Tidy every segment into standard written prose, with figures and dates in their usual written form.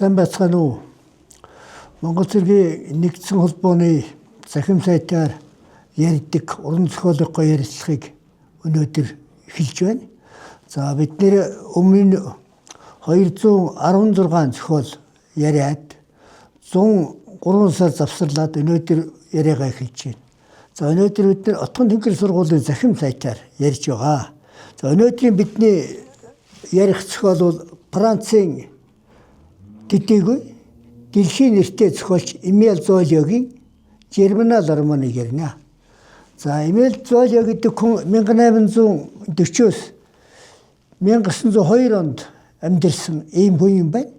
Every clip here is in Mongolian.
Сайн байцгаана уу? Монгол Цэргийн нэгдсэн холбооны захим сайтаар ярьдаг уран зохиолынхоо ярилцлагыг өнөөдөр эхэлж байна. За бид нэр өмнө 216 зохиол яриад 103 сар завсарлаад өнөөдөр яриагаа эхэлж байна. За өнөөдөр бид нэр Отгон тэнгэр сургуулийн захим сайтаар ярьж байгаа. За өнөөдрийн бидний ярих зохиол бол Францын төдийгүй дэлхийн нэртэй зохиолч Эмиль Золягийн Жерминал романыг ярина. За Эмиль Золя гэдэг хүн 1840-с 1902 онд амьдарсан ийм хүн юм байна.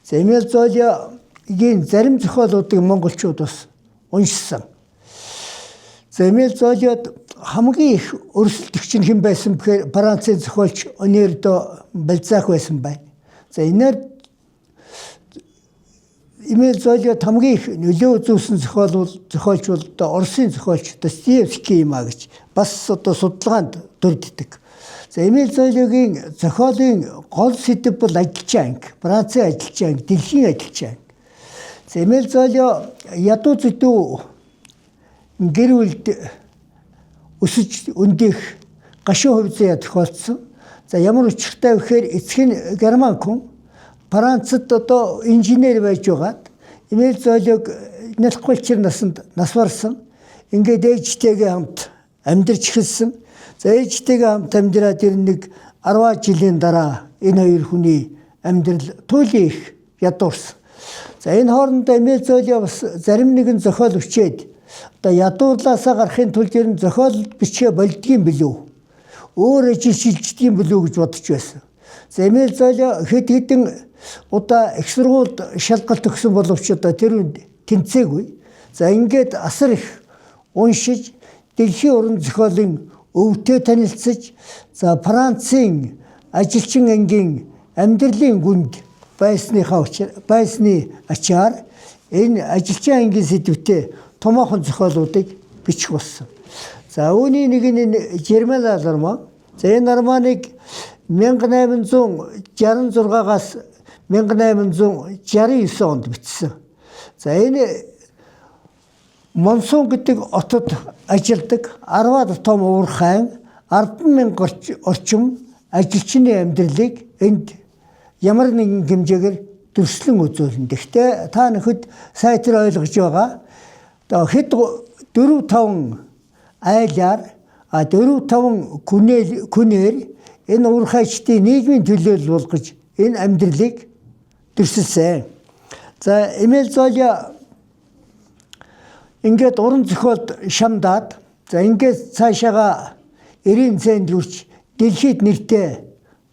За Эмиль Золягийн зарим зохиолуудыг монголчууд бас уншсан. За Эмиль Золяд хамгийн их өрсөлдөгч нь хэн байсан бэхээр Францын зохиолч Онер де Бальзак байсан байна. За энээр Эмиль Золяд хамгийн их нөлөө үзүүлсэн зохиолч бол Оросын зохиолч Достоевский юм а гэж бас одоо судалгаанд дурддаг. За Эмиль Золягийн зохиолын гол сэдэв бол ажилчин анги, Францын ажилчин анги, дэлхийн ажилчин анги. За Эмиль Золя ядуу зүдүү гэр бүлд өсөж өндөх гашуун хувьцаа тохиолдсон. За ямар учиртай вэ гэхээр эцэг нь герман хүн Францад одоо инженер байж байгаад Эмиль Золяг нялхгүйчэр насанд нас барсан. Ингээд ээжтэйгээ хамт амьдарч эхэлсэн. За ээжтэйгээ хамт амьдраад нэг 10 жилийн дараа энэ хоёр хүний амьдрал туйлын их ядуурсан. За энэ хоорондоо Эмиль Золя бас зарим нэгэн зохиол өчээд одоо ядуурлаасаа гарахын тулд ер нь зохиол бичгээ болдгийм билүү. Өөр ажил шилждгийм билүү гэж бодож байсан. За Эмиль Золя хэд хэдэн удаа их сургуульд шалгалт өгсөн боловч одоо тэр үнд тэнцээгүй. За ингээд асар их уншиж дэлхийн уран зохиолын өвдөө танилцж за Францын ажилчин ангийн амьдралын гүнд байсны ачаар энэ ажилчин ангийн сэдвтэ томоохон зохиолуудыг бичих болсон. За үүний нэг нь Жерминал роман. За энэ романыг 1866-аас 1869 онд бичсэн. За энэ Монсон гэдэг отод ажилладаг 10-аад том уурхайн 10,000 орчим ажилчны амьдралыг энд ямар нэгэн хэмжээгээр төрслөн үзүүлнэ. Гэхдээ та нөхөд сайтар ойлгож байгаа. Хэд 4-5 айлаар 4-5 күнээр энэ уурхайчдын нийгмийн төлөөлөл болгож энэ амьдралыг төрсөлсөн. За Эмиль Золя ингээд уран зохиолд шамдаад за ингээд цаашаага 90 цент хүрч дэлхийд нэртэй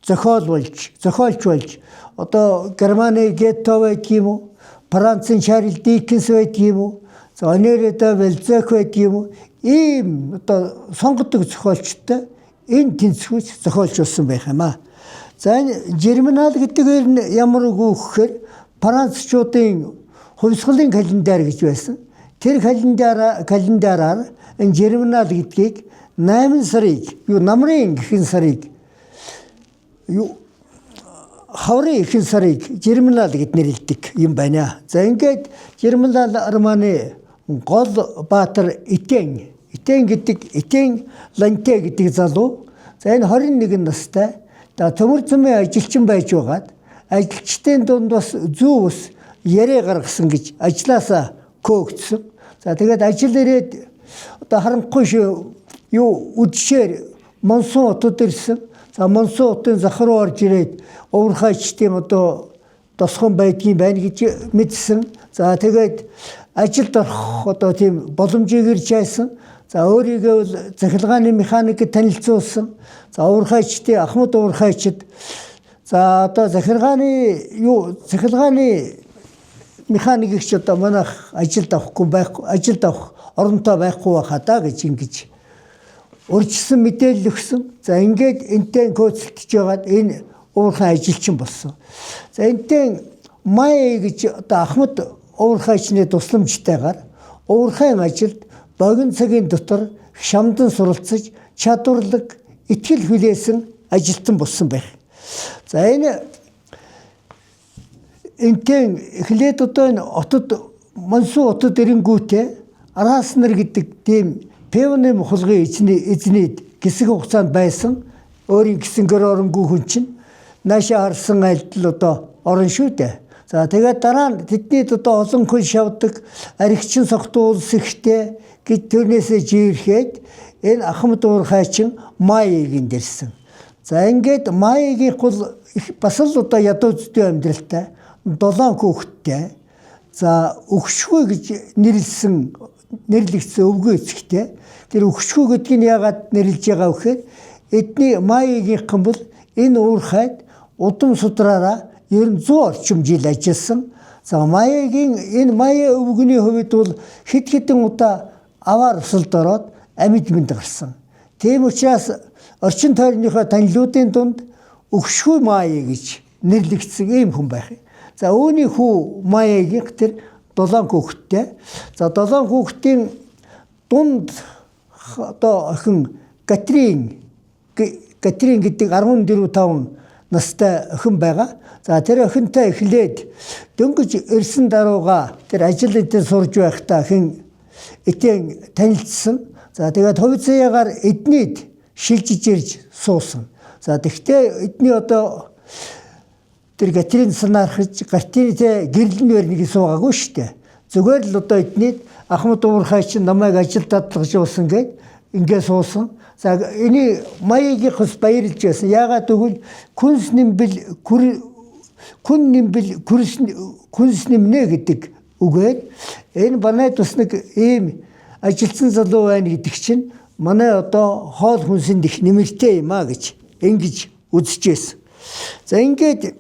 зохиолч болж одоо Германы Гетто байдаг юм уу? Францын Шарль Диккенс байдаг юм уу? За Онер де Бальзак байдаг юм уу? Ийм одоо сонгодог зохиолчтой энэ тэнцвэрч зохиолч болсон байх юм аа. За энэ Жерминал гэдэг нь ямар үг гэхээр Францчуудын хувьсгалын календар гэж байсан. Тэр календараар энэ Жерминал гэдгийг 8 сарыг намрын ихэнх сарыг хаврын ихэнх сарыг Жерминал гэд нэрлэдэг юм байна. За ингээд Жерминал романы гол баатар Этен Ланте гэдэг залуу. За энэ 21 настай төмөр замын ажилчин байж байгаад ажилчдын дунд бас зүү ус яриа гаргасан гэж ажлаасаа көөгдсөн. За тэгээд ажил ирээд одоо харанхуй үдшээр Монсон хотод ирсэн. За Монсон хотын захар руу орж ирээд уурхайчдын одоо тосхон байдгийн байна гэж мэдсэн. За тэгээд ажилд орох одоо тийм боломжийг ирж айсан. За өөрийгөө захиргааны механикэд танилцуулсан. За уурхайчдын Ахмад уурхайчид за одоо захиргааны механикч одоо манайх ажилд авах оронтой байхгүй байхаа да гэж ингэж урьдчилсан мэдээлэл өгсөн. За ингээд энтэй көөцөлдөж байгаад энэ уурхай ажилчин болсон. За энтэй Май гэж одоо Ахмад уурхайчны тусламжтайгаар уурхайн ажилд богино цагийн дотор шамдан суралцаж чадварлаг итгэл хүлээсэн ажилтан болсон байх. За энэ энтэн эхлээд одоо энэ отод Монсуу отод ирэнгүүтээ Араас нар гэдэг тийм певны хулгын эзнээд хэсэг хугацаанд байсан өөрийн гисэнгээр оронгүй хүн чинь наашаа харсан айлтал одоо орон шүү дээ. За тэгээд дараа нь тэднийд одоо олон хүн шавдаг аригчин согтуулс ихтэй гэд төрнөөсөө жирэхэд энэ Ахмад уурхайчин Маягийн дэрсэн. За ингээд Маягийн гол бас л одоо ядуу зүтэй амьдралтай 7 хүүхэдтэй. За өгшгүй гэж нэрлэгдсэн өвгөө эцэгтэй. Тэр өгшгүй гэдгийг яагаад нэрлэж байгаа вэ гэхээр эдний Маягийнхан бол энэ уурхайд удам судраараа ер нь 100 орчим жил ажилласан. За Маягийн энэ Мая өвгөний хувьд бол хэд хэдэн удаа аваар усалд ороод амьд мэд гарсан. Тийм учраас орчин тойрныхоо танилуудын дунд өгшгүй Мая гэж нэрлэгдсэн ийм хүн байх юм. За үүний хүү Маягийн тэр 7 хүүхэдтэй. За 7 хүүхдийн дунд одоо охин Катрин гэдэг 14-5 настай охин байгаа. За тэр охинтой эхлээд дөнгөж ирсэн дарууга тэр ажил дээр сурж байхдаа хэн этэн танилцсан. За тэгээд хувь заяагаар эднийд шилжиж ирж суусан. За тэгтээ эдний одоо тэр Катрин санаархаж гартинтэй гэрлэн барьныг суугаагүй шүү дээ. Зүгээр л одоо эднийд Ахмад уурхай чинь намайг ажилд дадлгажуулсан гэд ингээ суусан. За энэ Маягийн хос баярлж байсан. Яагаад гэвэл күнс нэмнэ гэдэг үгээр энэ банайд бас нэг ийм ажилтсан залуу байна гэдэг чинь манай одоо хоол хүнсэнд их нэмэртэй юм а гэж ингэж үзчихсэн. За ингээд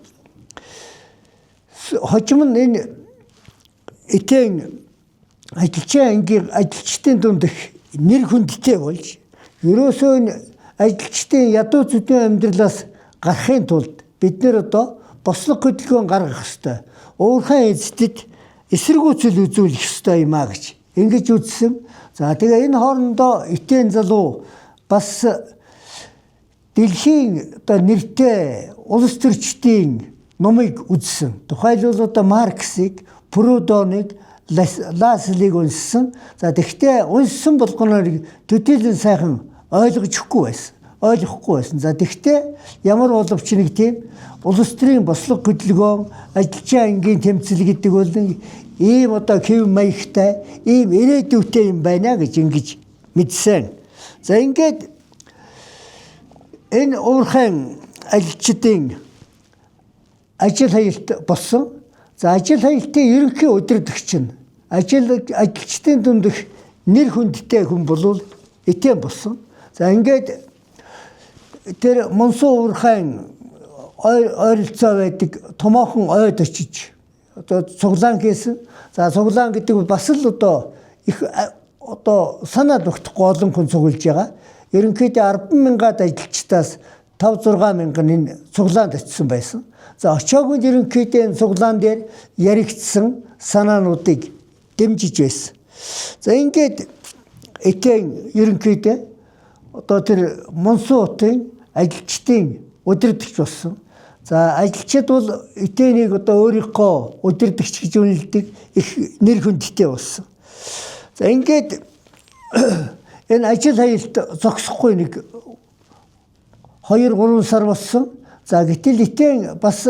хожим нь энэ этэн ажилчдын дунд их нэр хүндтэй болж ерөөсөө энэ ажилчдын ядуу зүдийн амьдралаас гарахын тулд бид нэр одоо бослог хөдөлгөөн гаргах ёстой. Уурхай эздэд эсэргүүцэл үзүүлэх ёстой юм а гэж ингэж үзсэн. За тэгээ энэ хоорондоо этэн залуу бас дэлхийн одоо нэртэй улс төрчдийн номыг үзсэн. Тухайлбал одоо Марксыг, Прудоныг, Ласлиг унссан. За тэгтээ унссан болгоноор төдийлөн сайхан ойлгохгүй байсан. За тэгтээ ямар боловч нэг тийм улс төрийн бослог хөдөлгөөн, ажилчаа ангийн тэмцэл гэдэг бол ийм одоо хэв маягтай, ийм ирээдүйтэй юм байна гэж ингэж мэдсэн. За ингээд энэ уурхайн ажилчдын ажил хаялт болсон. За ажил хаялтын ерөнхий удирдагч нь ажилчдын дунд их нэр хүндтэй хүн болвол этэн болсон. За ингээд тэр Монсуу уурхайн ойролцоо байдаг томоохон ойд очиж одоо цуглаан хийсэн. За цуглаан гэдэг бас л одоо их одоо санаад өгөхгүй олон хүн цуглаж байгаа. Ерөнхийдөө 10,000-аад ажилчдаас 5-6 мянган энэ цуглаанд очсон байсан. За очоогүй ерөнхийдөө энэ цуглаан дээр яригдсан санаануудыг дэмжиж байсан. За ингээд этэн ерөнхийдөө одоо тэр Монсуу хотын ажилчдын удирдагч болсон. За ажилчид бол этэнийг одоо өөрийнхөө удирдагч гэж үнэлдэг их нэр хүндтэй болсон. За ингээд энэ ажил хаялт зогсохгүй нэг 2-3 сар болсон. За гэтэл этэн бас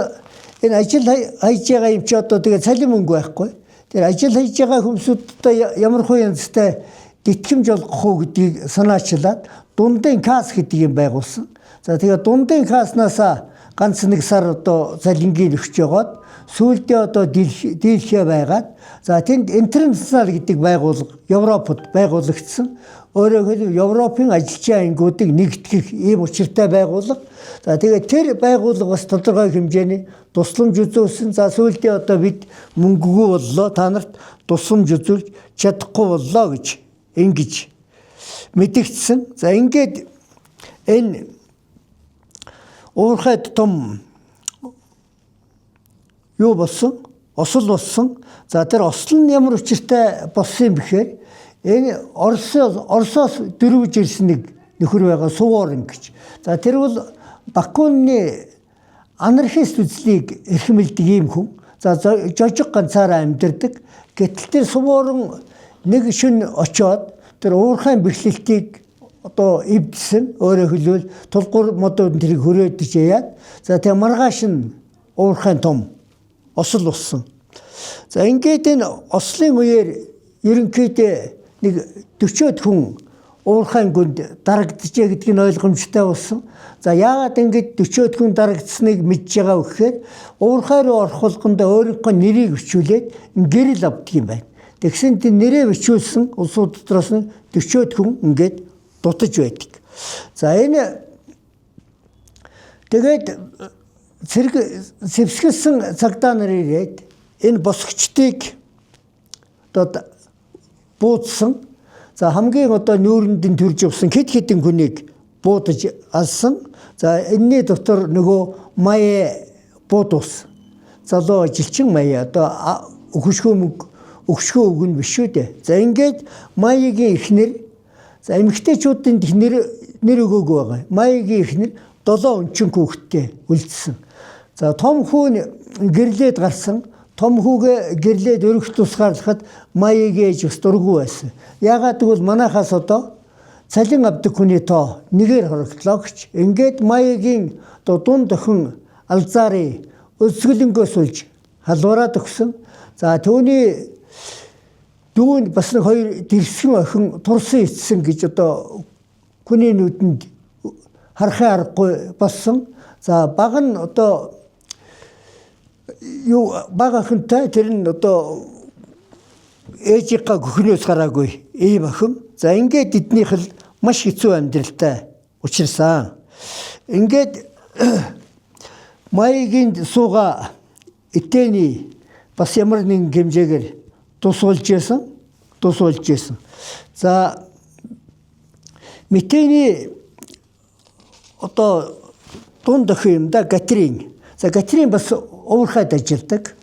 энэ ажил хайж байгаа юм чи одоо тэгээ цалин мөнгө байхгүй. Тэр ажил хайж байгаа хүмүүсд одоо ямар хөө янзтай тэтгэмж олгох уу гэдгийг санаачлаад дундын касс гэдэг юм байгуулсан. За тэгээ дундын касснасаа ганц нэг сар одоо цалингийн өгч яваад сүүлдээ одоо дийлхэ байгаад за тэнд интернационал гэдэг байгууллага Европод байгуулагдсан. Өөрөөр хэлбэл Европын ажилчийн ангиудыг нэгтгэх ийм учиртай байгууллага. За тэгээд тэр байгууллагаас тодорхой хэмжээний тусламж үзүүлсэн. За сүүлдээ одоо бид мөнгөгүй боллоо. Та нарт тусламж үзүүлж чадахгүй боллоо гэж ингэж мэдэгдсэн. За ингээд энэ уурхайд том юу болсон? Осол болсон. За тэр осол нь ямар учиртай болсон юм бэхээр энэ Оросоос дөрвж ирсэн нэг нөхөр байгаа Суворин гэж. За тэр бол Бакуны анархист үзлийг эрхэмлдэг ийм хүн. За жожиг ганцаараа амьдардаг. Гэтэл тэр сувууран нэг шин очоод тэр уурхайн бэхлэлтийг одоо эвдсэн өөрөөр хэлбэл тулгуур модууд тэрийг хүрээдэж яад. За тэгээ маргааш нь уурхайн том осол болсон. За ингээд энэ ослын үеэр ерөнхийдөө нэг 40-од хүн уурхайн гүнд дарагдчихэ гэдгийг нь ойлгомжтой болсон. За яагаад ингэж 40-од хүн дарагдсныг мэдж байгаа вэ гэхээр уурхай руу орох болгондоо өөрийнхөө нэрийг бичүүлээд гэрэл авдаг юм байна. Тэгсэн тийм нэрээ бичүүлсэн улсууд дотроос нь 40-од хүн ингээд дутаж байдаг. За энэ тэгээд цэрэг зэвсгэлсэн цагдаа нар ирээд энэ босгочдыг одоо буудсан. За хамгийн одоо нүүрэндэн төрж явсан хэд хэдэн хүнийг буудаж алсан. За энэний дотор нөгөө Мая буудуулсан. Залуу ажилчин Мая одоо өгшгөө үгэн биш шүү дээ. За ингээд Маягийн эхнэр за эмэгтэйчүүдийн нэр өгөөгүй байгаа. Маягийн эхнэр 7 өнчин хүүхэдтэй үлдсэн. За том хүү гэрлээд гарсан. Том хүүгээ гэрлээд өргөх тусгаарлахад Маягийн ээж бас дургүй байсан. Яагаад гэвэл манайхаас одоо цалин авдаг хүний тоо нэгээр хорогдлоо гэж. Ингээд Маягийн дунд охин Алзари өсгөлөнгөөс улж халуураад өгсөн. За түүний дүүн бас нэг 2 дэрсгэн охин турсан эцсэн гэж одоо хүний нүдэнд харахын аргагүй болсон. За баг нь одоо баг охинтой тэр нь одоо ээжийнхаа гөхнөөс гараагүй ийм охин. За ингээд эднийх л маш хэцүү амьдралтай учирсан. Ингээд Маягийн сууга этэний бас ямар нэгэн хэмжээгээр тусуулж байсан. За Мэтэний одоо дунд охин юм да Катрин. За Катрин бас уурхайд ажилдаг.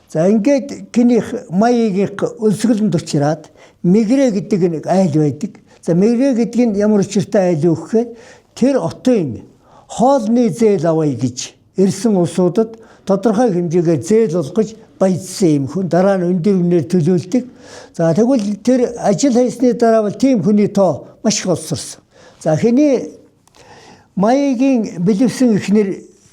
За ингээд гинийх Маягийн өлсгөлөнд очираад Мегрэ гэдэг нэг айл байдаг. За Мегрэ гэдэг нь ямар учиртай айл вэ гэхээр тэр отын хоолны зээл авъя гэж ирсэн улсуудад тодорхой хэмжээгээр зээл олгож баяжсан юм хүн дараа нь өндөр үнээр төлөвлөдөг. За тэгвэл тэр ажил хийсний дараа бол тийм хүний тоо маш их олсорсон. За хэний Маягийн бэлэвсэн эхнэр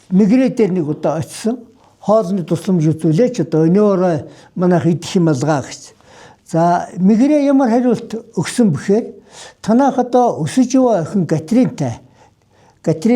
Мегрэ дээр нэг удаа очсон. Хоолны тусламж үзүүлээч одоо өнөөрөө манайх идэх юм алгаа гэж. За Мегрэ ямар хариулт өгсөн бэхээр танах одоо өсөж яваа охин Катрин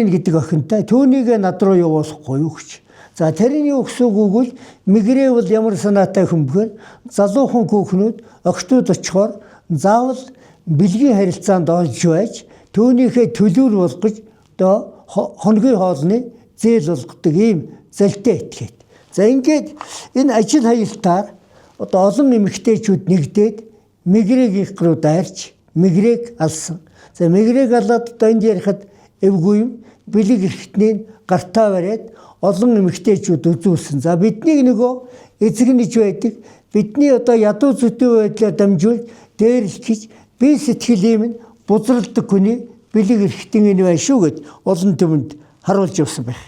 гэдэг охинтой түүнийг над руу явуулахгүй юу гэж. За тэрний өгсөн үгэл Мегрэ бол ямар санаатай хүн бэхээр залуухан хүүхнүүд охтууд очихоор заавал бэлгийн харилцаанд олж байж түүнийхээ төлөөр болгож одоо хоногийн хоолны зээл олгодог ийм залтай этгээд. За ингээд энэ ажил хаялтаар одоо олон эмэгтэйчүүд нэгдээд Мегрэг рүү дайрч Мегрэг алсан. За Мегрэг алаад одоо энд ярихад эвгүй юм бэлэг эрхтнийг гартаа бариад олон эмэгтэйчүүд үзүүлсэн. За биднийг нөгөө эзэгнэж байдаг. Бидний одоо ядуу зүтэн байдлаар дамжуулж дээрлэж би сэтгэл юм бузралдаг хүний бэлэг эрхтэн энэ байна шүү гэд олон түмэнд харуулж явсан байх.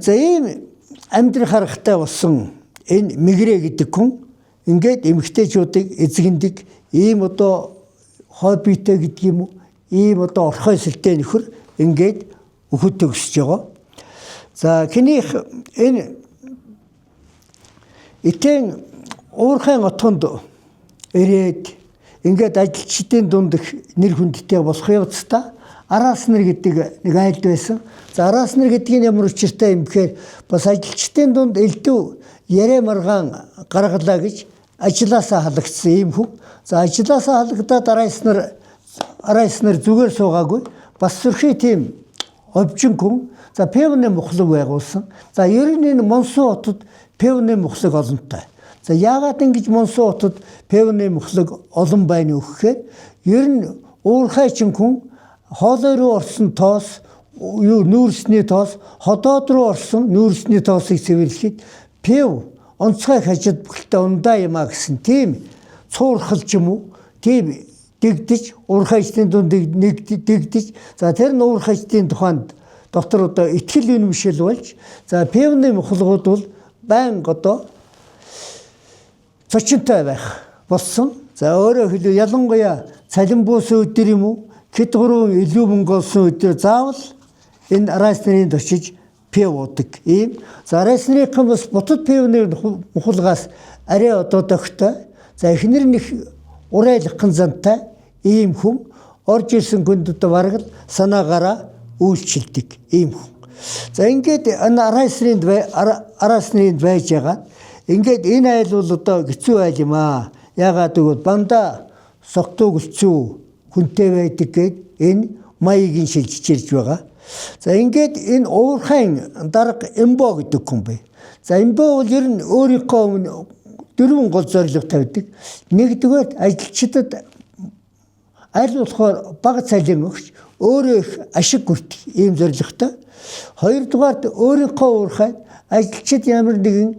За ийм амьдрах харахтай болсон энэ Мегрэ гэдэг хүн ингээд эмэгтэйчүүдийг эзэгндэг ийм одоо хоббитэй гэдэг юм уу ийм одоо орхой сэлтэй нөхөр ингээд өгөхөд төгсөж байгаа. За хинийх энэ этэн уурхайн отгонд ирээд ингээд ажилчдын дунд их нэр хүндтэй болох явцдаа Араас нар гэдэг нэг айлд байсан. За араас нар гэдгийг ямар учиртай юм гэхээр бас ажилчдын дунд элдв яриа маргаан гаргалаа гэж ажилласаа халагдсан юм хүн. За ажилласаа халагдаад араас нар зүгээр суугаагүй. Бас сөрхий тийм овжин хүн. За певны мухлаг байгуулсан. За ер нь энэ Монсуу хотод певны мухлаг олонтой. За яагаад ингэж Монсуу хотод певны мухлаг олон байна вэ гэхээр ер нь уурхайчин хүн хоолой руу орсон тоос нүүрсний тоос ходоод руу орсон нүүрсний тоосыг цэвэрлэхэд пев онцгой хажид бүхэлдээ ундаа юм а гэсэн тийм цуурхалж юм уу тийм дэгдэж уурхайчдын дунд дэгдэж за тэр уурхайчдын тухайд дотор одоо ихтгэл үнэмшил болж за певны мухлагууд бол байнга одоо зочинтой байх болсон. За өөрөөр хэлбэл ялангуяа цалин буусан өдөр юм уу хэд гурван илүү мөнгө олсон өдөр заавал энэ араас нарын очиж пев уудаг ийм. За араас нарын бас бутад певны мухлагаас арай одоо дохтой. За эхнэр нэг урайлахын зантай ийм хүн орж ирсэн хүнд одоо бараг л санаагаараа үйлчилдэг ийм хүн. За ингээд араас нарын байж байгаа. Ингээд энэ айл бол одоо хэцүү айл юм аа. Яагаад гэвэл банда согтууг үлцүү хүнтэй байдаг гэд энэ маягийн шилжиж ирж байгаа. За ингээд энэ уурхайн дарга Эмбо гэдэг хүн бай. За Эмбо бол ер нь өөрийнхөө дөрвөн гол зорилго тавьдаг. Нэгдүгээр ажилчдад аль болохоор бага цалин өгч өөрөө их ашиг хүртэх ийм зорилготой. Хоёрдугаарт өөрийнхөө уурхайд ажилчид ямар нэгэн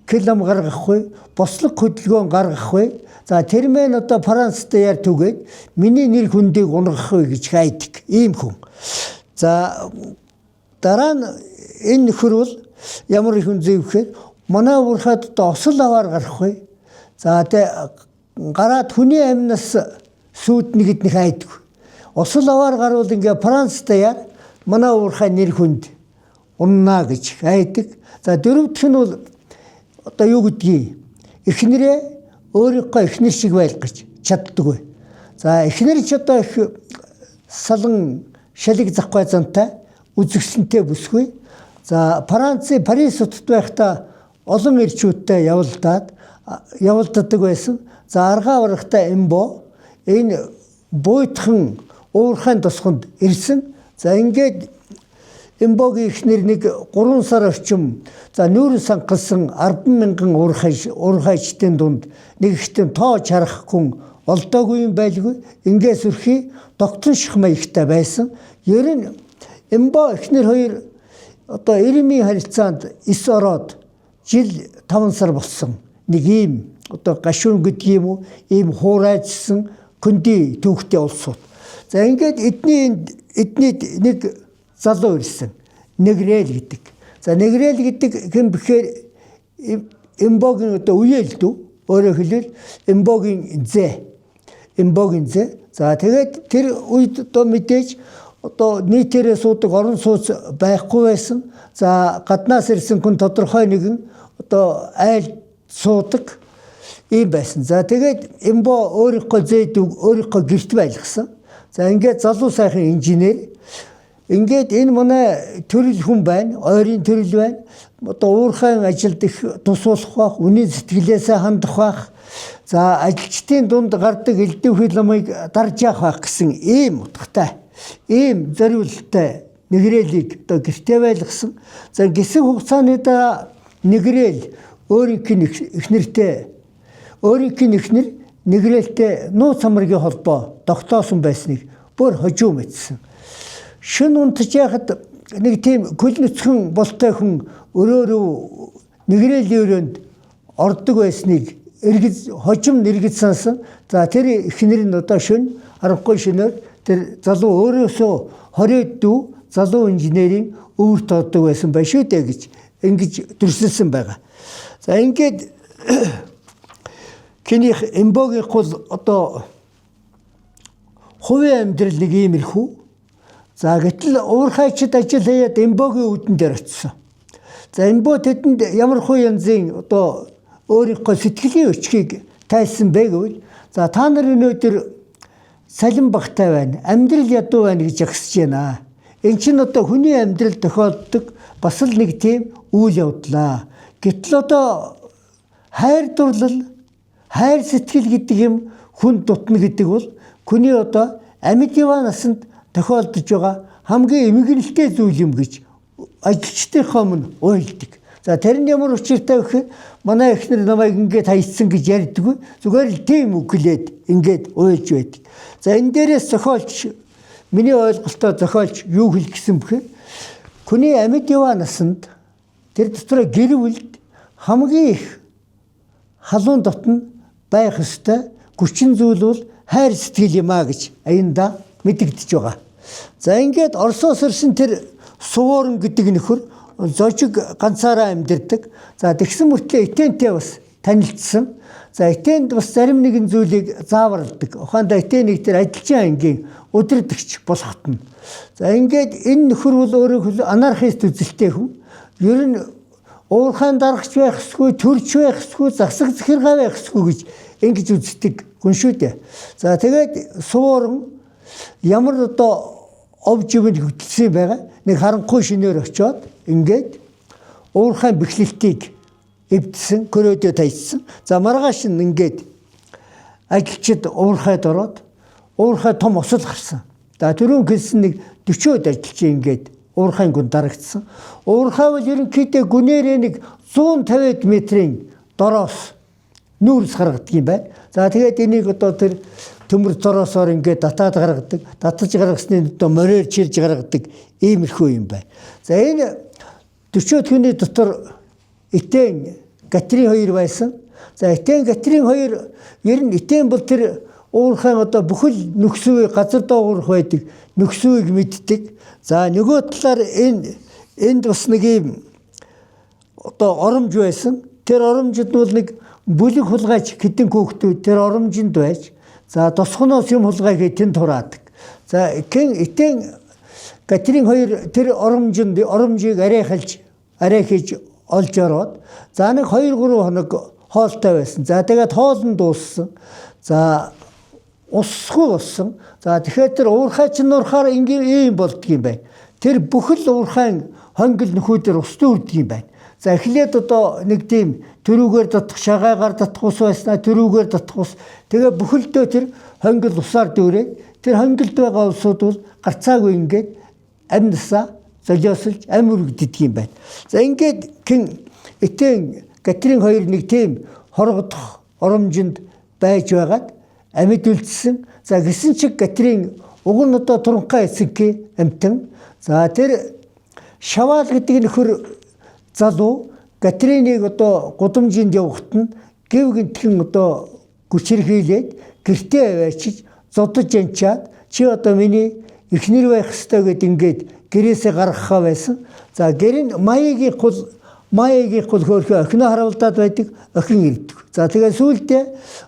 клам гаргахгүй, бослог хөдөлгөөн гаргахгүй. За тэр мэн одоо Францад яар түгээд миний нэр хүндийг унгахгүй гэж хайдаг ийм хүн. За дараа нь энэ нөхөр бол ямар их хүн зэвхээр манай уурхайд одоо осол аваар гарахгүй. За тэ гараад хүний амнаас сүйднэ гэднийг хайдаг. Осол аваар гарвал ингээ Францад яар манай уурхай нэр хүнд уннаа гэж хайдаг. За дөрөвдөх нь бол одоо юу гэдгийг эхнэрээ өөрийнхөө эхнэр шиг байлгаж чаддаггүй. За эхнэр ч одоо их салан шалиг завхай зантай үзэгсэнтэй бүсгүй. За Францын Парис хотод байхдаа олон ирчүүдтэй явуулдаг байсан. За аргаа барахтаа Эмбо энэ буйтхан уурхайн тосгонд ирсэн. За ингээд Эмбогийн эхнэр нэг 3 сар орчим за нүүрэн сангалсан 10,000 уурхайчдын дунд нэг ихтэн тоож харах хүн олдоогүй юм байлгүй. Ингээс өрхий тогтноших маягтай байсан. Ер нь Эмбо эхнэр хоёр одоо Иремийн харилцаанд 9 ороод жил 5 сар болсон. Нэг ийм одоо гашуун гэдэг юм уу ийм хуурайжсан күнди түүхтэй улсууд. За ингээд эдний нэг залуу ирсэн. Негрэл гэдэг. За Негрэл гэдэг хэн бэхээр Эмбогийн одоо үеэлдүү. Өөрөөр хэлбэл Эмбогийн зэ. За тэгээд тэр үед одоо мэдээж одоо нийтээрээ суудаг орон сууц байхгүй байсан. За гаднаас ирсэн хүн тодорхой нэгэн одоо айл суудаг ийм байсан. За тэгээд Эмбо өөрийнхөө зээдүүг өөрийнхөө гэрт байлгасан. За ингээд залуу сайхан инженер. Ингээд энэ манай төрөл хүн байна, ойрын төрөл байна. Одоо уурхайн ажилд их тусуулах байх, үнийн сэтгэлээсээ хандах байх. За ажилчдын дунд гардаг элдв хилмыг дарж явах байх гэсэн ийм утгатай, ийм зориулттай Негрэлийг одоо гэртээ байлгасан. За гисэн хугацааны дараа Негрэл өөрийнх нь эхнэр Негрэлтэй нууц хамргийн холбоо тогтоосон байсныг бүр хожуу мэдсэн. Шин унтж яхад нэг тийм көлнөцгөн болтой хүн өрөөрөө Негрэлийн өрөөнд ордог байсныг хожим нэргэж сансан. За тэр эхнэр нь одоо шин аргагүй шинээр тэр залуу өөрөөсөө 20 дүү залуу инженерийн өвөр тооддог байсан байх шүү дээ гэж ингэж дүрсэлсэн байгаа. За ингээд кинийх Эмбогийн бол одоо хувийн амьдрал нэг иймэрхүү. За гэтэл уурхайчид ажил хийгээд Эмбогийн үүдэн дээр очсон. За Эмбо тэдэнд ямар хуу янзын одоо өөрийнхөө сэтгэлийн өчгийг тайлсан бэ гэвэл за та нар өнөөдөр салин багтай байна, амьдрал ядуу байна гэж агсаж байна. Энд чинь одоо хүний амьдрал тохиолддог бас л нэг тийм үйл явдлаа. Гэтэл одоо хайр дурлал, хайр сэтгэл гэдэг юм хүн дутна гэдэг бол хүний одоо амьд яваа насанд тохиолдож байгаа хамгийн эмгэнэлтэй зүйл юм гэж ажилчдынхоо мөн уйлдаг. За тэр нь ямар учиртай вэ гэхээр манай эхнэр намайг ингээд хайцсан гэж ярьдаггүй. Зүгээр л тийм үг хэлээд ингээд уйлж байдаг. За энэ дээрээс зохиолч миний ойлголтоо зохиолч юу хэл гэсэн бэхээр хүний амьд яваа насанд тэр дотор гэр бүлд хамгийн их халуун дотн байх ёстой хүчин зүйл бол хайр сэтгэл юм а гэж аяндаа мэдэгдэж байгаа. За ингээд Оросоос ирсэн тэр Суворон гэдэг нөхөр зожиг ганцаараа амьдардаг. За тэгсэн мөртлөө Этентэй бас танилцсан. За Этенд бас зарим нэгэн зүйлийг зааварладаг. Ухаандаа Этенийг тэр ажилчин ангийн удирдагч болгохтон. За ингээд энэ нөхөр бол өөрөө анархист үзэлтэй хүн. Ер нь уурхайн дарагч байх ёсгүй, төрч байх ёсгүй, засаг захиргаа байх ёсгүй гэж ингэж үздэг хүн шүү дээ. За тэгээд Суворон ямар одоо ов живэнд хөтлсөн байгаа. Нэг харанхуй шинээр очиод ингээд уурхайн бэхлэлтийг эвдсэн, көрөөдөө тайцсан. За маргааш нь ингээд ажилчид уурхайд ороод уурхай том осол гарсан. За түрүүн хэлсэн нэг 40-од ажилчин ингээд уурхайн гүн дарагдсан. Уурхай бол ерөнхийдөө гүнээрээ нэг 150 метрийн дороос нүүрс гаргадаг юм байна. За тэгээд энийг одоо тэр төмөр зороосоор ингээд татаад гаргадаг. Татаж гаргасны одоо мороор чирж гаргадаг иймэрхүү юм байна. За энэ 40 хүний дотор Этен, Катрин хоёр байсан. За Этен, Катрин хоёр ер нь Этен бол тэр уурхайн одоо бүхэл нөхсөвийг газар доогуур байдаг нөхсөвийг мэддэг. За нөгөө талаар энд бас нэг юм одоо оромж байсан. Тэр оромжид бол нэг бүлэг хулгайч хэдэн хүүхдүүд тэр оромжинд байж за тосгоноос юм хулгай гэд тэнд тураадаг. За Этен, Катрин хоёр тэр оромжийг арай хийж олж ороод за нэг 2-3 хоног хоолтой байсан. За тэгээд хоол нь дууссан. За усгүй болсон. За тэгэхээр тэр уурхайч нуурхаар ийм болдго юм байна. Тэр бүхэл уурхайн хонгил нөхөдөр устдын үрдэг юм байна. За эхлээд одоо нэг тийм төрүүгээр татах шагаагаар татах ус байснаа төрүүгээр татах ус. Тэгээ бүхэлдөө тэр хонгил усаар дүүрээд тэр хонгилд байгаа усууд бол гарцаагүй ингээд амь насаа золиосолж амь үргддэг юм байна. За ингээд Этен, Катрин хоёр нэг тийм хоргодох оромжинд байж байгаад амьд үлдсэн. За гисэн чиг Катрин уг нь одоо туранхай эсэгхий амтан. За тэр Шаваал гэдэг нөхөр залуу Катринийг одоо гудамжинд явахт нь гів гинтхэн одоо гүчирхийлээд гэртээ аваачиж зодож анчаад чи одоо миний эхнэр байх ёстой гэд ингээд гэрээсээ гаргахаа байсан. За гэр нь маягийн гол хөөрхөө охиноо харуулдаад байдаг, охин ирдэг. За тэгээ сүүлдээ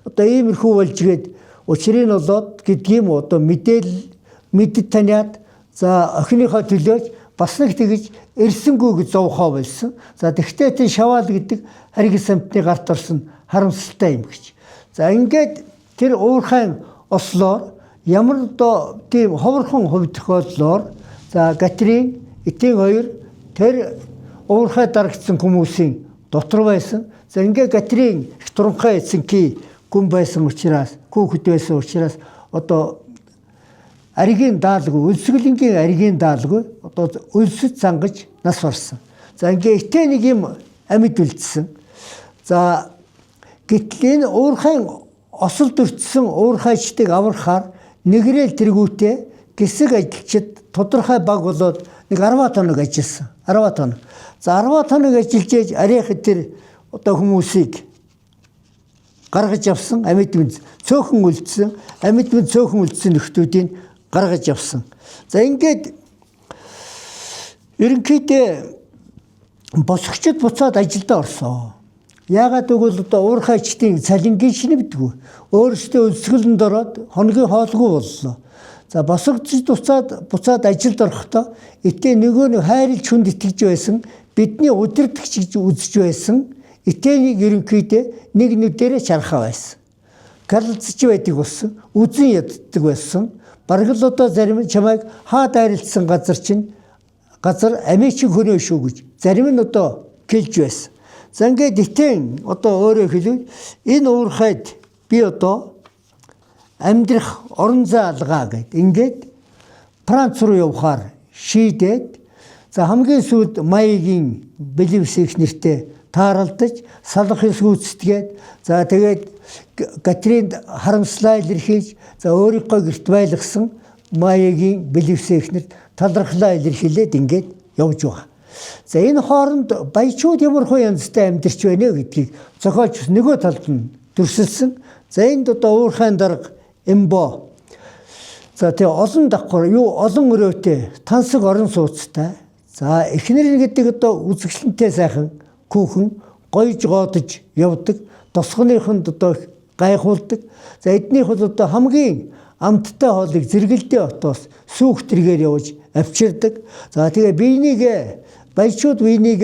одоо иймэрхүү болж гээд учрыг нь болоод гэдгийм одоо мэдд таниад за охиныхоо төлөөж бас нэг тэгж ирсэнгүү гэж зовхоо болсон. За тэгтээ тэр Шаваал гэдэг харгис амтны гарт орсон харамсалтай юм гэж. За ингээд тэр уурхайн ослоор ямар одоо тийм ховорхон хувь тохиолдлоор за Катрин, Этен хоёр тэр уурхай дарагдсан хүмүүсийн дотор байсан. За ингээд Катрин их туранхай эцэнхий гүн байсан учраас, хүүхэд байсан учраас одоо аригийн даалгүй, өлсгөлөнгийн аригийн даалгүй одоо өлсөд цангаж нас барсан. За ингээд Этен нэг юм амьд үлдсэн. За гэтэл энэ уурхайн осол дөрчсөн уурхайчдыг аврахаар нэгрээл тэргүүтээ гисэг ажилчид тодорхой баг болоод нэг 10 хоног ажилласан. 10 хоног. За 10 хоног ажиллаж ээж арайхад тэр одоо хүмүүсийг гаргаж авсан, амьд мэд цөөхөн үлдсэн, амьд мэд цөөхөн үлдсэн нөхдүүдийг гаргаж авсан. За ингээд ерөнхийдөө босгочд буцаад ажилдаа орсон. Яагаад гэвэл одоо уурхайчдын цалингийн шинэвдэггүй. Өөрөөсөө өлсгөлөнд ороод хоногийн хоолгүй боллоо. За босгочд буцаад ажилд орохдоо Этен нөгөө нэг хайрлж хүнд итгэж байсан, бидний удирдагч гэж үзэж байсан Этенийг ерөнхийдөө нэг дээрээ чархаа байсан. Галзч байдаг болсон, үзэн яддаг байсан. Бараг л одоо зарим чамайг хаад айрлцсан газар амичин хөнөө шүү гэж зарим нь одоо гэлж байсан. За ингээд Этен одоо өөрөө хэлвэл энэ уурхайд би одоо амьдрах орон зай алгаа гэд ингээд Франц руу явахаар шийдээд за хамгийн сүүлд маягийн Беливсэх нэртэй тааралдаж салах ёс гүйцэтгээд за тэгээд Катринд харамслаа илэрхийлж за өөрийнхөө гэрт байлгасан маягийн Беливсехнэрт талархлаа илэрхийлээд ингээд явж байгаа. За энэ хооронд баячууд ямар хөө янзтай амьдарч байна гэдгийг зохиолч нөгөө талд нь төрсөлсөн. За энд одоо уурхайн дарга Эмбо. За тэгээ олон давхар олон өрөөтэй тансаг орон сууцтай. За эхнэр гэдэг одоо үзэсгэлэнтэй сайхан хүүхэн гоёж гоодож явдаг, тосгоныхонд одоо гайхуулдаг. За эднийх бол одоо хамгийн амттай хоолыг зэрэгэлдээ отоос сүүхтэргээр явж авчирдаг. За тэгээ биенийг баячууд биенийг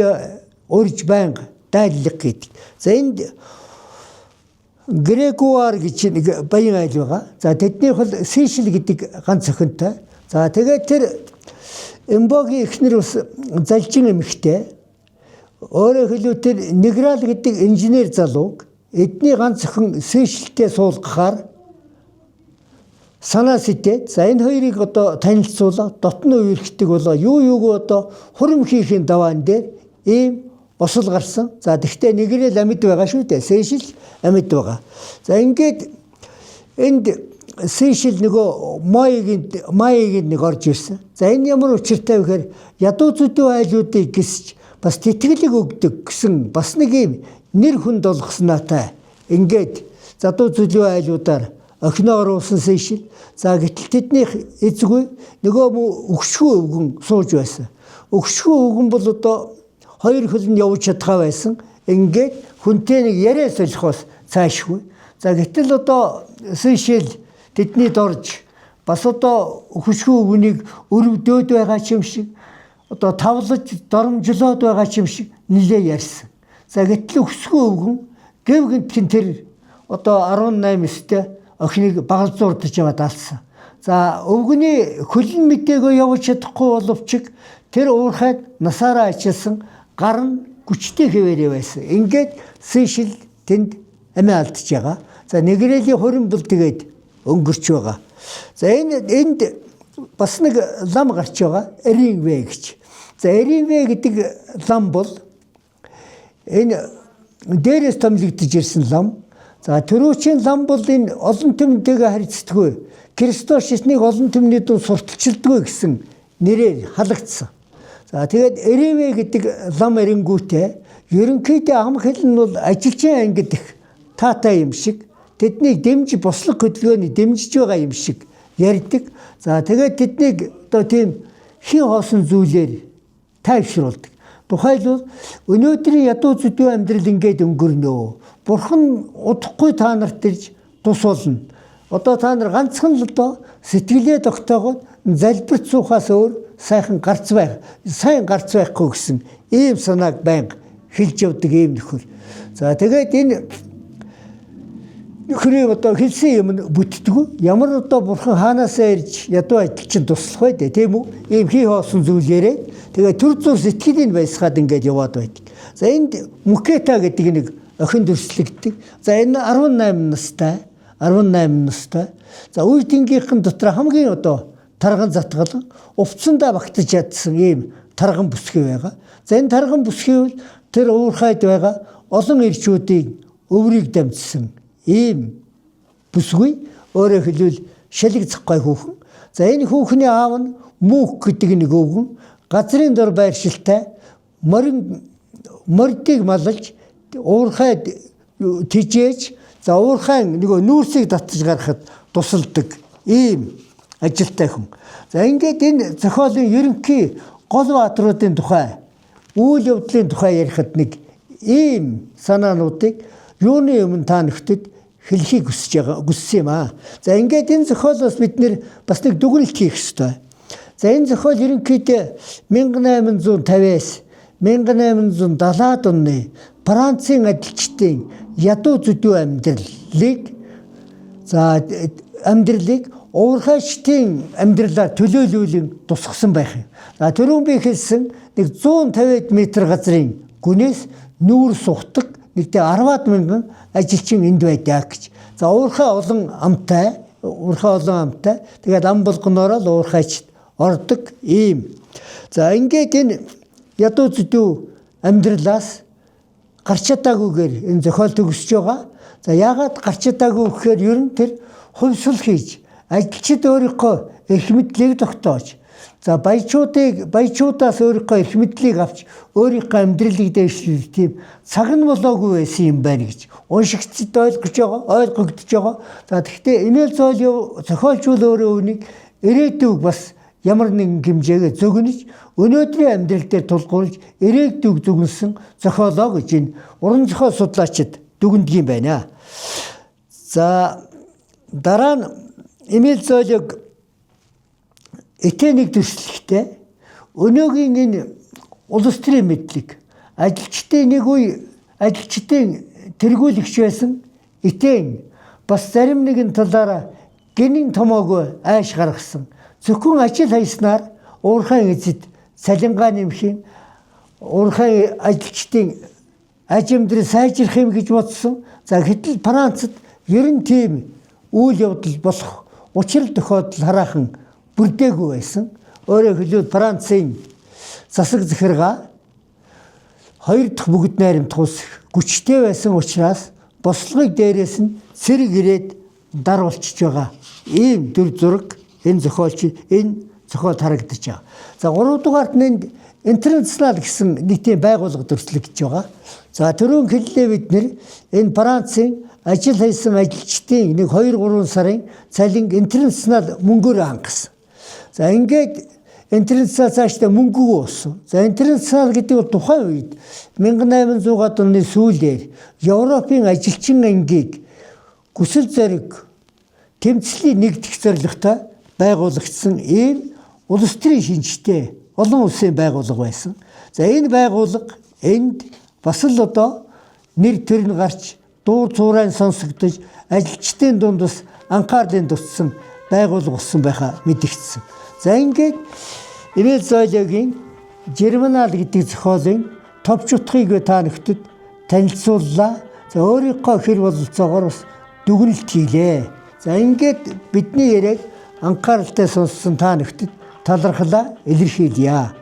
урьж байнга дайллага гэдэг. За энд Грегуар гэж нэг баян айл байгаа. За тэднийх бол Сейшел гэдэг ганц охинтой. За тэгээд тэр Эмбогийн эхнэр бас залжин эмэгтэй. Өөрөөр хэлбэл тэр Неграл гэдэг инженер залууг эдний ганц охин Сейшелтэй суулгахаар санаа сэтээд за энэ хоёрыг одоо танилцуулаад дотны үерхдэг болоо юу юуг одоо хурим хийхин даваан дээр ийм осол гарсан. За тэгвэл Негрэл амьд байгаа шүү дээ. Сейшел амьд байгаа. За ингээд энд Сейшел нөгөө Майгийн нэг орж ирсэн. За энэ ямар учиртай вэ гэхээр ядуу зүдүү айлуудыг гисч бас тэтгэлэг өгдөг гэсэн бас нэг юм нэр хүнд болгоснаатай. Ингээд ядуу зүдүү айлуудаар охиноо оруулсан Сейшел. За гэтэл тэднийх эзгүй нөгөө өгшгүй өвгөн сууж байсан. Өгшгүй өвгөн бол одоо хоёр хөлн явж чадхаа байсан. Ингээд хүнтэй нэг яриа солихоос цаашгүй. За гэтэл одоо Сейшел тэднийд орж бас одоо өгшгүй өвгөнийг өрөвдөөд байгаа ч юм шиг одоо тавлаж доромжлоод байгаа ч юм шиг нилээ ярьсан. За гэтэл өгшгүй өвгөн гэв гинтхэн тэр одоо 18 өстэй охиныг багалзуурдаж яваад алсан. За өвгөний хөлн мэдээгөө явж чадахгүй боловч тэр уурхайд насаараа ачилсан гар нь хүчтэй хэвээрээ байсан. Ингээд Сейшел тэнд амиа алдж байгаа. За Негрэлийн хурим бол тэгээд өнгөрч байгаа. За энд бас нэг лам гарч байгаа. Эринвэ гэж. За Эринвэ гэдэг лам бол энэ дээрээс томилогдож ирсэн лам. За төрөөчийн лам бол энэ олон түмэнтэйгээ харьцдаггүй. Христос шишнийг олон түмний дунд сурталчилдаггүй гэсэн нэрээр халагдсан. За тэгээд Эринвэ гэдэг лам эренгүүтээ ерөнхийдөө ам хэл нь бол ажилчин ангид их таатай юм шиг тэднийг дэмж бослог хөдөлгөөний дэмжиж байгаа юм шиг ярьдаг. За тэгээд тэднийг одоо тийм хин хоосон зүйлээр тайвшруулдаг. Тухайлбал өнөөдрийн ядуу зүдүү амьдрал ингээд өнгөрнөө. Бурхан удахгүй та нарт ирж тус болно. Одоо та нар ганцхан л одоо сэтгэлээ тогтоогоод залбирч суухаас өөр сайн гарц байхгүй гэсэн ийм санааг байнга хэлж явдаг ийм нөхөр. За тэгээд энэ нөхрийг одоо хэлсэн юм бүтдэггүй. Ямар одоо бурхан хаанаасаа ирж ядуу ажилчин туслах бай дээ, тийм үү? Ийм хий хоосон зүйлээрээ тэгээд төр зур сэтгэлийн байсгаад ингээд яваад байдаг. За энд Мукета гэдэг нэг охин дүрслэгдэг. За энэ 18 настай. За үе тэнгийнхэн дотор хамгийн одоо тарган затгал увцсандаа багтаж ядсан ийм тарган бүсгүй байгаа. За энэ тарган бүсгүй бол тэр уурхайд байгаа олон ирчүүдийн өврийг дамжсан ийм бүсгүй. Өөрөөр хэлбэл шалэг цахгай хүүхэн. За энэ хүүхний аав нь Мүүх гэдэг нэг өвгөн газрын дор байршилтай мордыг малж уурхайд тижээж за уурхайн нөгөө нүүрсийг татж гаргахад тусалдаг ийм ажилтай хүн. За ингээд энэ зохиолын ерөнхий гол баатруудын тухай үйл явдлын тухай ярихад нэг ийм санаануудыг юуны өмнө та нөхдөд хэлхийг хүссэн юм аа. За ингээд энэ зохиолоос бид нэр бас нэг дүгнэлт хийх ёстой. За энэ зохиол ерөнхийдөө 1850-аас 1870-аад оны Францын ажилчдын ядуу зүдүү амьдралыг уурхайчдын амьдралаар төлөөлүүлэн тусгасан байх юм. За түрүүн би хэлсэн нэг 150 м газрын гүнээс нүүр сухдаг нэг 10-аад мянган ажилчин энд байдаг гэж. За уурхай олон амтай. Тэгээд ам болгоноороо л уурхайчд ордог ийм. За ингээд энэ ядуу зүдүү амьдралаас гарч чадаагүйгээр энэ зохиол төгсөж байгаа. За яагаад гарч чадаагүй гэхээр ер нь тэр хувьсэл хийж ажилчид өөрийнхөө эрх мэдлийг тогтоож за баячуудаас өөрийнхөө эрх мэдлийг авч өөрийнхөө амьдралыг дэвшүүлэх тийм цаг нь болоогүй байсан юм байна гэж уншигчид ойлгогдож байгаа. За тэгэхдээ эмээл зохиолчул өөрөө үнийг ирээдүйг бас ямар нэгэн хэмжээгээ зөгнөж өнөөдрийн амьдрал дээр тулгуурлаж ирээдүйг дүгнсэн зохиолоо гэж энэ уран зохиол судлаачид дүгнэдэг юм байна. За дараа нь Эмил Зоолиг этенийг төслөхдөө өнөөгийн энэ улс төрийн мэдлэг ажилчдын нэг үе ажилчдын тэргүүлэгч байсан этен бас зарим нэгэн талаараа гинэн томоогүй айш гаргасан. Зөвхөн ажил хайснаар уурхайн эзэд цалингаа нэмэх, уурхайн ажилчдын аж амьдрал сайжрах юм гэж бодсон. За гэтэл Францад ер нь тийм үйл явдал болох учрал тохиолдол хараахан бүрдээгүй байсан. Өөрөөр хэлбэл Францын засаг захиргаа хоёр дахь бүгд найрамдах улс хүчтэй байсан учраас бослогыг дээрээс нь цэрэг ирээд даруулчихж байгаа. Ийм дүр зураг энэ зохиол харагдаж байгаа. За 3 дугаарт нь интернационал гэсэн нэг тийм байгууллага төрслөгдөж байгаа. За түрүүн хэллээ бид нэр энэ Францын ажил хийсэн ажилчдын нэг 2-3 сарын цалин интернационал мөнгөөр хангасан. За ингээд интернационал цаашдаа мөнгөгүй болсон. За интернационал гэдэг нь тухайн үед 1800-аад оны сүүлээр Европын ажилчин ангийг хүсэл зориг тэмцлийн нэгдэх зорилготой байгуулагдсан ийм улс төрийн шинжтэй олон улсын байгууллага байсан. За энэ байгууллага энд бас л одоо нэр төр нь гарч дуур цуурайн сонсогдож ажилчдын дунд бас анхаарлын туссан байгууллага болсон байхаа мэдэгдсэн. За ингээд Эмил Зоолигийн Жерминал гэдэг зохиолын товч утгыг та нөхдөд танилцууллаа. За өөрийнхөө хэр бололцоогоор бас дүгнэлт хийлээ. За ингээд бидний яриаг анхааралтай сонссон та нөхдөд талархлаа илэрхийлье.